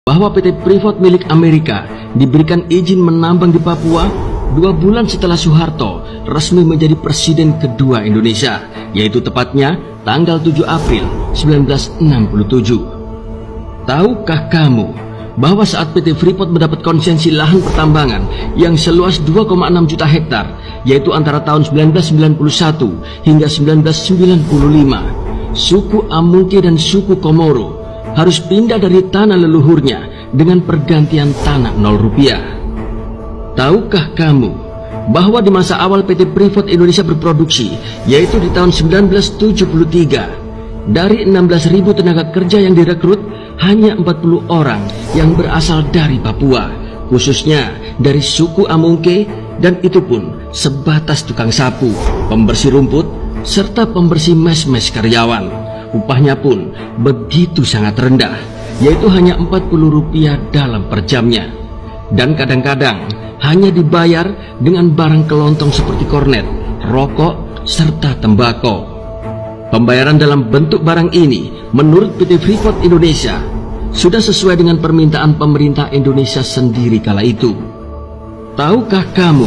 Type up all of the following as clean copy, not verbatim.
bahwa PT Freeport milik Amerika diberikan izin menambang di Papua 2 bulan setelah Soeharto resmi menjadi presiden kedua Indonesia, yaitu tepatnya tanggal 7 April 1967. Tahukah kamu bahwa saat PT Freeport mendapat konsesi lahan pertambangan yang seluas 2,6 juta hektar, yaitu antara tahun 1991 hingga 1995, suku Amungke dan suku Komoro harus pindah dari tanah leluhurnya dengan pergantian tanah 0 rupiah. Tahukah kamu bahwa di masa awal PT Freeport Indonesia berproduksi, yaitu di tahun 1973, dari 16.000 tenaga kerja yang direkrut, hanya 40 orang yang berasal dari Papua, khususnya dari suku Amungke, dan itu pun sebatas tukang sapu, pembersih rumput, serta pembersih mes-mes karyawan. Upahnya pun begitu sangat rendah, yaitu hanya Rp40 dalam per jamnya. Dan kadang-kadang hanya dibayar dengan barang kelontong seperti kornet, rokok, serta tembakau. Pembayaran dalam bentuk barang ini menurut PT Freeport Indonesia sudah sesuai dengan permintaan pemerintah Indonesia sendiri kala itu. Tahukah kamu,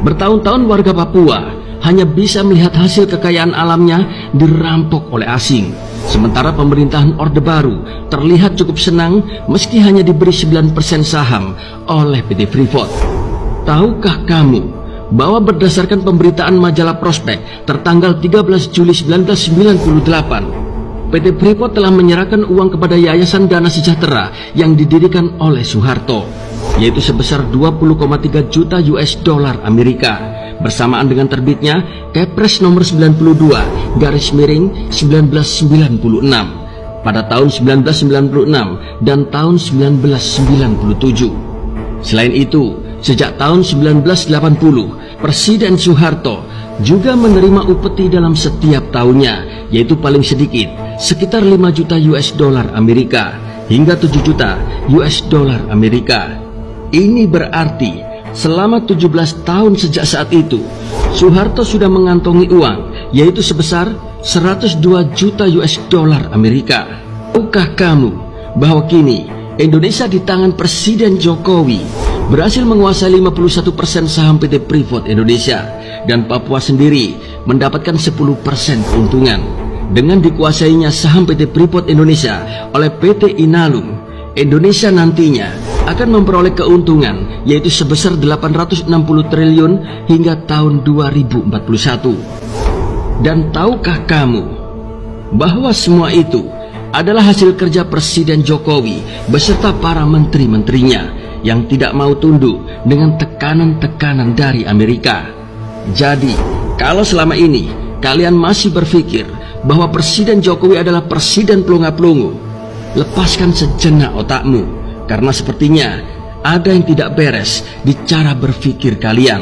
bertahun-tahun warga Papua hanya bisa melihat hasil kekayaan alamnya dirampok oleh asing, sementara pemerintahan Orde Baru terlihat cukup senang meski hanya diberi 9% saham oleh PT Freeport. Tahukah kamu bahwa berdasarkan pemberitaan majalah Prospek tertanggal 13 Juli 1998, PT Freeport telah menyerahkan uang kepada Yayasan Dana Sejahtera yang didirikan oleh Soeharto, yaitu sebesar 20,3 juta US dollar Amerika, bersamaan dengan terbitnya Kepres nomor 92/1996 pada tahun 1996 dan tahun 1997. Selain itu, sejak tahun 1980, Presiden Soeharto juga menerima upeti dalam setiap tahunnya, yaitu paling sedikit sekitar 5 juta US dollar Amerika hingga 7 juta US dollar Amerika. Ini berarti selama 17 tahun sejak saat itu, Soeharto sudah mengantongi uang, yaitu sebesar 102 juta US dollar Amerika. Tahukah kamu bahwa kini Indonesia di tangan Presiden Jokowi berhasil menguasai 51% saham PT Freeport Indonesia, dan Papua sendiri mendapatkan 10% keuntungan. Dengan dikuasainya saham PT Freeport Indonesia oleh PT Inalum, Indonesia nantinya akan memperoleh keuntungan, yaitu sebesar 860 triliun hingga tahun 2041. Dan tahukah kamu bahwa semua itu adalah hasil kerja Presiden Jokowi beserta para menteri-menterinya yang tidak mau tunduk dengan tekanan-tekanan dari Amerika. Jadi, kalau selama ini kalian masih berpikir bahwa Presiden Jokowi adalah presiden pelongo-pelongo, lepaskan sejenak otakmu, karena sepertinya ada yang tidak beres di cara berpikir kalian.